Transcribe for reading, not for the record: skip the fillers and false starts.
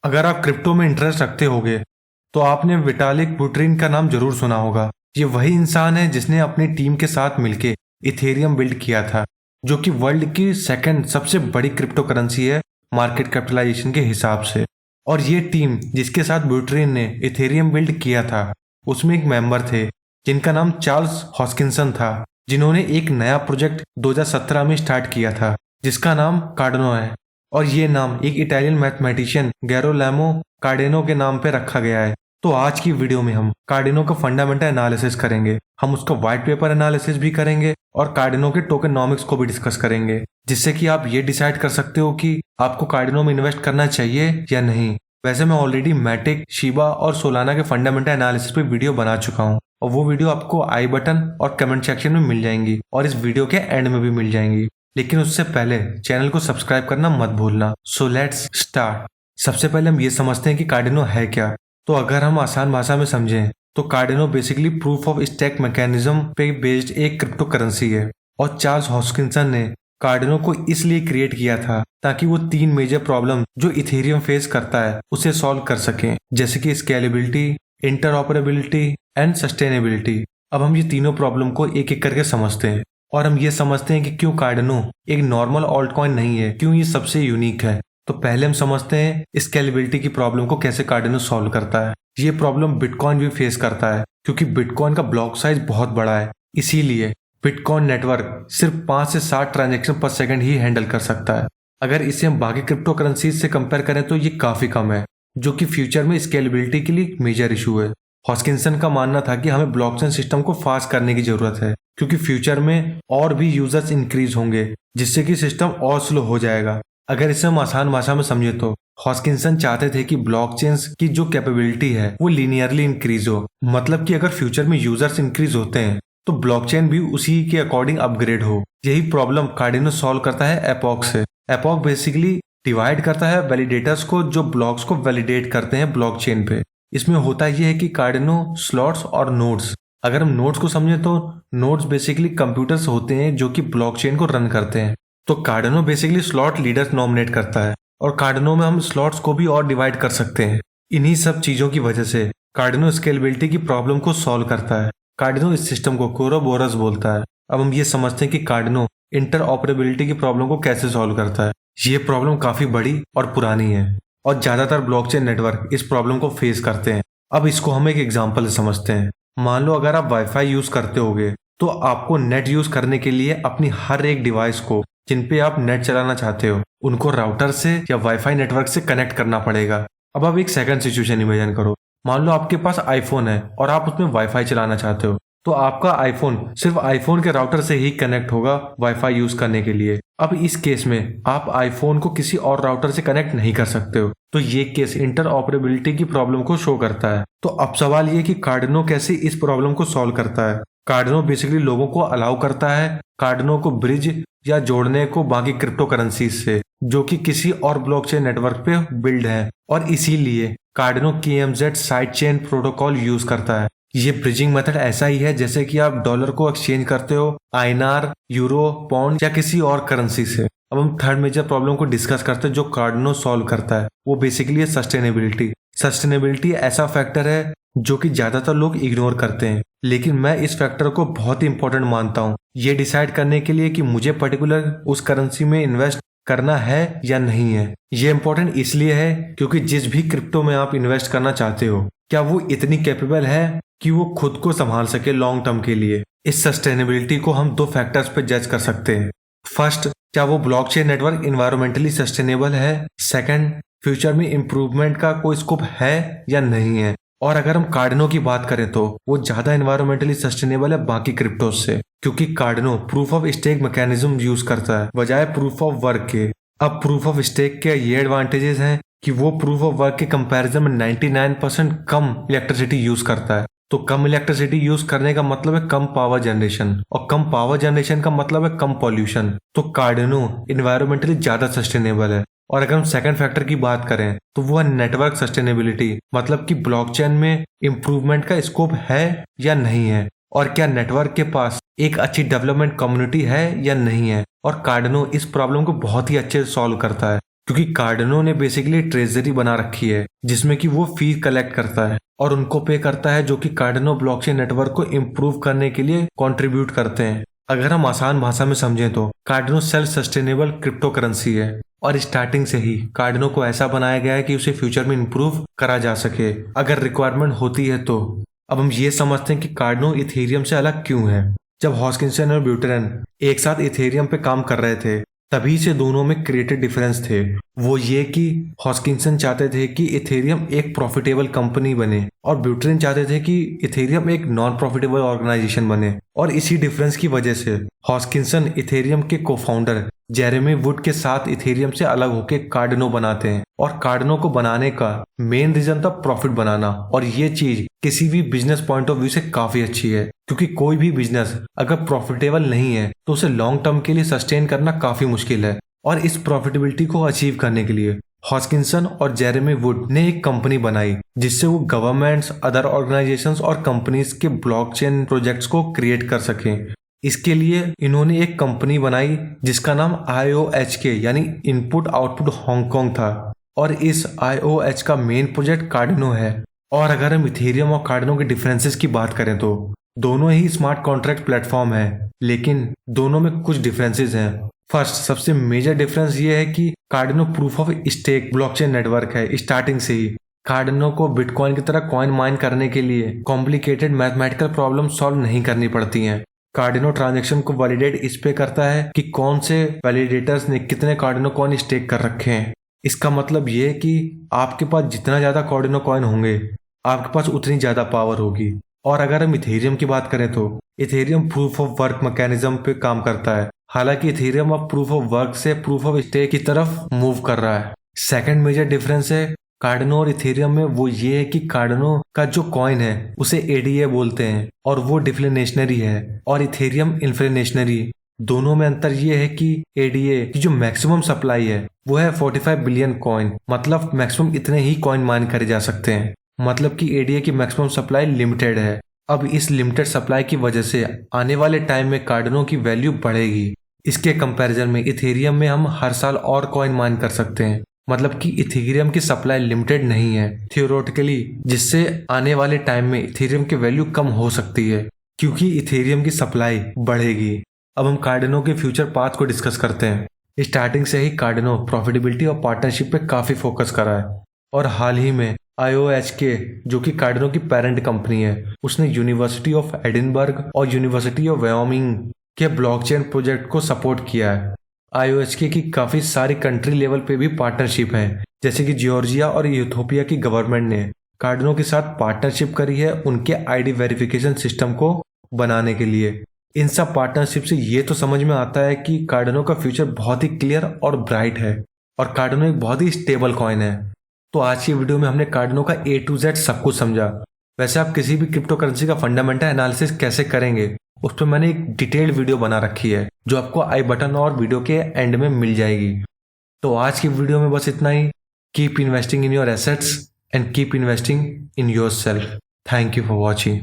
अगर आप क्रिप्टो में इंटरेस्ट रखते होगे तो आपने विटालिक बुटेरिन का नाम जरूर सुना होगा। ये वही इंसान है जिसने अपनी टीम के साथ मिलकर इथेरियम बिल्ड किया था, जो कि वर्ल्ड की सेकंड सबसे बड़ी क्रिप्टो करेंसी है मार्केट कैपिटलाइजेशन के हिसाब से। और ये टीम जिसके साथ बुटेरिन ने इथेरियम बिल्ड किया था, उसमें एक मेंबर थे जिनका नाम चार्ल्स हॉस्किंसन था, जिन्होंने एक नया प्रोजेक्ट 2017 में स्टार्ट किया था जिसका नाम कार्डनो है। और ये नाम एक इटालियन मैथमेटिशियन गैरोलैमो कार्डेनो के नाम पे रखा गया है। तो आज की वीडियो में हम कार्डिनो का फंडामेंटल एनालिसिस करेंगे, हम उसका व्हाइट पेपर एनालिसिस भी करेंगे और कार्डिनो के टोकेनॉमिक्स को भी डिस्कस करेंगे, जिससे कि आप ये डिसाइड कर सकते हो कि आपको कार्डिनो में इन्वेस्ट करना चाहिए या नहीं। वैसे मैं ऑलरेडी मैटिक, शिबा और सोलाना के फंडामेंटल एनालिसिस पे वीडियो बना चुका हूँ और वो वीडियो आपको आई बटन और कमेंट सेक्शन में मिल जाएंगी और इस वीडियो के एंड में भी मिल जाएंगी। लेकिन उससे पहले चैनल को सब्सक्राइब करना मत भूलना। So let's start. सबसे पहले हम ये समझते हैं कि कार्डिनो है क्या। तो अगर हम आसान भाषा में समझें तो Cardano basically proof of stake mechanism पे बेस्ड एक क्रिप्टो करेंसी है। और चार्ल्स हॉस्किंसन ने कार्डिनो को इसलिए क्रिएट किया था ताकि वो 3 मेजर प्रॉब्लम जो इथेरियम फेस करता है उसे सॉल्व कर सकें, जैसे कि स्केलेबिलिटी, इंटरऑपरेबिलिटी एंड सस्टेनेबिलिटी। अब हम ये तीनों प्रॉब्लम को एक एक करके समझते हैं और हम ये समझते हैं कि क्यों कार्डिनो एक नॉर्मल ऑल्ट कॉइन नहीं है, क्यों ये सबसे यूनिक है। तो पहले हम समझते हैं स्केलेबिलिटी की प्रॉब्लम को कैसे कार्डिनो सॉल्व करता है। ये प्रॉब्लम बिटकॉइन भी फेस करता है क्योंकि बिटकॉइन का ब्लॉक साइज बहुत बड़ा है, इसीलिए बिटकॉइन नेटवर्क सिर्फ 5 से 7 ट्रांजैक्शन पर सेकंड ही हैंडल कर सकता है। अगर इसे हम बाकी क्रिप्टो करेंसीज से कंपेयर करें तो ये काफी कम है, जो कि फ्यूचर में स्केलेबिलिटी के लिए एक मेजर इशू है। हॉस्किंसन का मानना था कि हमें ब्लॉकचेन सिस्टम को फास्ट करने की जरूरत है क्योंकि फ्यूचर में और भी यूजर्स इंक्रीज होंगे, जिससे कि सिस्टम और स्लो हो जाएगा। अगर इसे हम आसान भाषा में समझे तो हॉस्किंसन चाहते थे कि ब्लॉकचेन्स की जो कैपेबिलिटी है वो लीनियरली इंक्रीज हो, मतलब कि अगर फ्यूचर में यूजर्स इंक्रीज होते हैं तो ब्लॉकचेन भी उसी के अकॉर्डिंग अपग्रेड हो। यही प्रॉब्लम कार्डिनो सॉल्व करता है एपॉक से। एपॉक बेसिकली डिवाइड करता है वैलिडेटर्स को जो ब्लॉक्स को वैलिडेट करते हैं ब्लॉकचेन पे। इसमें होता यह है कि कार्डिनो स्लॉट्स और नोड्स, अगर हम नोड्स को समझें तो नोड्स बेसिकली कंप्यूटर्स होते हैं जो कि ब्लॉकचेन को रन करते हैं। तो Cardano basically slot leaders nominate करता है और कार्डिनो में हम स्लॉट्स को भी और डिवाइड कर सकते हैं। इन्हीं सब चीजों की वजह से कार्डिनो स्केलेबिलिटी की प्रॉब्लम को सॉल्व करता है। कार्डिनो इस सिस्टम को कोरोबोरस बोलता है। अब हम ये समझते हैं कि कार्डिनो इंटरऑपरेबिलिटी की प्रॉब्लम को कैसे सॉल्व करता है। ये प्रॉब्लम काफी बड़ी और पुरानी है और ज्यादातर ब्लॉकचेन नेटवर्क इस प्रॉब्लम को फेस करते हैं। अब इसको हम एक एग्जांपल से समझते हैं। मान लो अगर आप वाईफाई यूज करते होगे तो आपको नेट यूज करने के लिए अपनी हर एक डिवाइस को जिन पे आप नेट चलाना चाहते हो उनको राउटर से या वाईफाई नेटवर्क से कनेक्ट करना पड़ेगा। अब आप एक सेकंड सिचुएशन इमेजिन करो। मान लो आपके पास आईफोन है और आप उसमें वाईफाई चलाना चाहते हो, तो आपका आईफोन सिर्फ आईफोन के राउटर से ही कनेक्ट होगा वाईफाई यूज करने के लिए। अब इस केस में आप आईफोन को किसी और राउटर से कनेक्ट नहीं कर सकते हो, तो ये केस इंटरऑपरेबिलिटी की प्रॉब्लम को शो करता है। तो अब सवाल ये कि कार्डिनो कैसे इस प्रॉब्लम को सॉल्व करता है। कार्डिनो बेसिकली लोगों को अलाउ करता है कार्डिनो को ब्रिज या जोड़ने को बाकी क्रिप्टो करेंसीज से जो कि किसी और ब्लॉकचेन नेटवर्क पे बिल्ड है, और इसीलिए कार्डिनो KMZ side chain protocol use करता है। ये ब्रिजिंग मेथड ऐसा ही है जैसे कि आप डॉलर को एक्सचेंज करते हो INR, यूरो, पाउंड या किसी और करेंसी से। अब हम थर्ड मेजर प्रॉब्लम को डिस्कस करते हैं जो कार्डिनो सॉल्व करता है। वो बेसिकली है सस्टेनेबिलिटी। सस्टेनेबिलिटी ऐसा फैक्टर है जो कि ज्यादातर लोग इग्नोर करते हैं, लेकिन मैं इस फैक्टर को बहुत ही इंपॉर्टेंट मानता हूँ ये डिसाइड करने के लिए कि मुझे पर्टिकुलर उस करेंसी में इन्वेस्ट करना है या नहीं है। ये इंपॉर्टेंट इसलिए है क्योंकि जिस भी क्रिप्टो में आप इन्वेस्ट करना चाहते हो क्या वो इतनी कैपेबल है कि वो खुद को संभाल सके लॉन्ग टर्म के लिए। इस सस्टेनेबिलिटी को हम 2 फैक्टर्स पे जज कर सकते हैं। फर्स्ट, क्या वो ब्लॉकचेन नेटवर्क इन्वायरमेंटली सस्टेनेबल है। सेकंड, फ्यूचर में इम्प्रूवमेंट का कोई स्कोप है या नहीं है। और अगर हम कार्डिनो की बात करें तो वो ज्यादा एनवायरमेंटली सस्टेनेबल है बाकी क्रिप्टो से, क्योंकि Cardano proof of stake mechanism use करता है बजाय प्रूफ ऑफ वर्क के। अब प्रूफ ऑफ स्टेक के ये एडवांटेजेस हैं कि वो प्रूफ ऑफ वर्क के कंपैरिजन में 99% कम इलेक्ट्रिसिटी यूज करता है। तो कम इलेक्ट्रिसिटी यूज करने का मतलब है कम पावर जनरेशन, और कम पावर जनरेशन का मतलब है कम पॉल्यूशन। तो कार्डिनो इन्वायरमेंटली ज्यादा सस्टेनेबल है। और अगर हम सेकंड फैक्टर की बात करें तो वो है नेटवर्क सस्टेनेबिलिटी, मतलब कि ब्लॉकचेन में इम्प्रूवमेंट का स्कोप है या नहीं है, और क्या नेटवर्क के पास एक अच्छी डेवलपमेंट कम्युनिटी है या नहीं है। और कार्डिनो इस प्रॉब्लम को बहुत ही अच्छे से सॉल्व करता है। क्योंकि कार्डिनो ने बेसिकली ट्रेजरी बना रखी है जिसमें कि वो फी कलेक्ट करता है और उनको पे करता है, जो कि कार्डिनो ब्लॉकचेन नेटवर्क को इम्प्रूव करने के लिए कंट्रीब्यूट करते हैं। अगर हम आसान भाषा में समझें तो कार्डिनो सेल्फ सस्टेनेबल क्रिप्टो करेंसी है और स्टार्टिंग से ही कार्डिनो को ऐसा बनाया गया है कि उसे फ्यूचर में इम्प्रूव करा जा सके अगर रिक्वायरमेंट होती है तो। अब हम ये समझते हैं कि कार्डिनो इथेरियम से अलग क्यों है। जब हॉस्किंसन और ब्यूटेरन एक साथ इथेरियम पे काम कर रहे थे तभी से दोनों में क्रिएटिव डिफरेंस थे। वो ये कि हॉस्किंसन चाहते थे कि इथेरियम एक प्रॉफिटेबल कंपनी बने और ब्यूटेरन चाहते थे कि इथेरियम एक नॉन प्रॉफिटेबल ऑर्गेनाइजेशन बने। और इसी डिफरेंस की वजह से हॉस्किंसन इथेरियम के को-फाउंडर जेरेमी वुड के साथ इथेरियम से अलग होकर कार्डिनो बनाते हैं और कार्डिनो को बनाने का मेन रीजन था प्रॉफिट बनाना। और ये चीज किसी भी बिजनेस पॉइंट ऑफ व्यू से काफी अच्छी है, क्योंकि कोई भी बिजनेस अगर प्रॉफिटेबल नहीं है तो उसे लॉन्ग टर्म के लिए सस्टेन करना काफी मुश्किल है। और इस प्रॉफिटेबिलिटी को अचीव करने के लिए हॉस्किंसन और जेरेमी वुड ने एक कंपनी बनाई जिससे वो गवर्नमेंट्स, अदर ऑर्गेनाइजेशंस और कंपनीज के ब्लॉकचेन प्रोजेक्ट्स को क्रिएट कर सकें। इसके लिए इन्होंने एक कंपनी बनाई जिसका नाम IOHK यानी इनपुट आउटपुट हांगकांग था और इस IOH का मेन प्रोजेक्ट कार्डिनो है। और अगर हम इथेरियम और कार्डिनो के डिफरेंसेस की बात करें तो दोनों ही स्मार्ट कॉन्ट्रैक्ट प्लेटफॉर्म है, लेकिन दोनों में कुछ डिफरेंसेस हैं। फर्स्ट, सबसे मेजर डिफरेंस ये है कि Cardano proof of stake blockchain network है। स्टार्टिंग से ही कार्डिनो को बिटकॉइन की तरह कॉइन माइन करने के लिए कॉम्प्लिकेटेड मैथमेटिकल प्रॉब्लम सॉल्व नहीं करनी पड़ती हैं। कार्डिनो ट्रांजैक्शन को वैलिडेट इस पे करता है कि कौन से वैलिडेटर्स ने कितने कार्डिनो कॉइन स्टेक कर रखे हैं। इसका मतलब ये है कि आपके पास जितना ज्यादा कार्डिनो कॉइन होंगे आपके पास उतनी ज्यादा पावर होगी। और अगर हम इथेरियम की बात करें तो Ethereum proof of work mechanism पे काम करता है, हालांकि इथेरियम अब प्रूफ ऑफ वर्क से प्रूफ ऑफ स्टेक की तरफ मूव कर रहा है। सेकंड मेजर डिफरेंस है कार्डिनो और इथेरियम में वो ये है कि कार्डिनो का जो कॉइन है उसे ADA बोलते हैं और वो डिफ्लेनेशनरी है और इथेरियम इन्फ्लेनेशनरी। दोनों में अंतर ये है कि ADA की जो मैक्सिमम सप्लाई है वो है 45 बिलियन कॉइन, मतलब मैक्सिमम इतने ही कॉइन माइन करे जा सकते हैं, मतलब कि ADA की मैक्सिमम सप्लाई लिमिटेड है। अब इस लिमिटेड सप्लाई की वजह से आने वाले टाइम में कार्डिनो की वैल्यू बढ़ेगी। इसके कंपैरिजन में इथेरियम में हम हर साल और कॉइन माइन कर सकते हैं, मतलब कि इथेरियम की सप्लाई लिमिटेड नहीं है थियोरेटिकली, जिससे आने वाले टाइम में इथेरियम की वैल्यू कम हो सकती है क्योंकि इथेरियम की सप्लाई बढ़ेगी। अब हम कार्डिनो के फ्यूचर पाथ को डिस्कस करते हैं। स्टार्टिंग से ही कार्डिनो प्रॉफिटेबिलिटी और पार्टनरशिप पे काफी फोकस करा है और हाल ही में IOHK जो कि कार्डिनो की पेरेंट कंपनी है, उसने यूनिवर्सिटी ऑफ एडिनबर्ग और यूनिवर्सिटी ऑफ वायोमिंग के ब्लॉकचेन प्रोजेक्ट को सपोर्ट किया है। IOHK की काफी सारी कंट्री लेवल पे भी पार्टनरशिप है, जैसे कि जॉर्जिया और इथियोपिया की गवर्नमेंट ने कार्डिनो के साथ पार्टनरशिप करी है उनके ID वेरिफिकेशन सिस्टम को बनाने के लिए। इन सब पार्टनरशिप से ये तो समझ में आता है कि कार्डिनो का फ्यूचर बहुत ही क्लियर और ब्राइट है और कार्डिनो एक बहुत ही स्टेबल कॉइन है। तो आज की वीडियो में हमने कार्डिनो का A to Z सब कुछ समझा। वैसे आप किसी भी क्रिप्टो करेंसी का फंडामेंटल एनालिसिस कैसे करेंगे उस पर मैंने एक डिटेल्ड वीडियो बना रखी है जो आपको आई बटन और वीडियो के एंड में मिल जाएगी। तो आज की वीडियो में बस इतना ही। Keep investing in your assets and keep investing in yourself. Thank you for watching.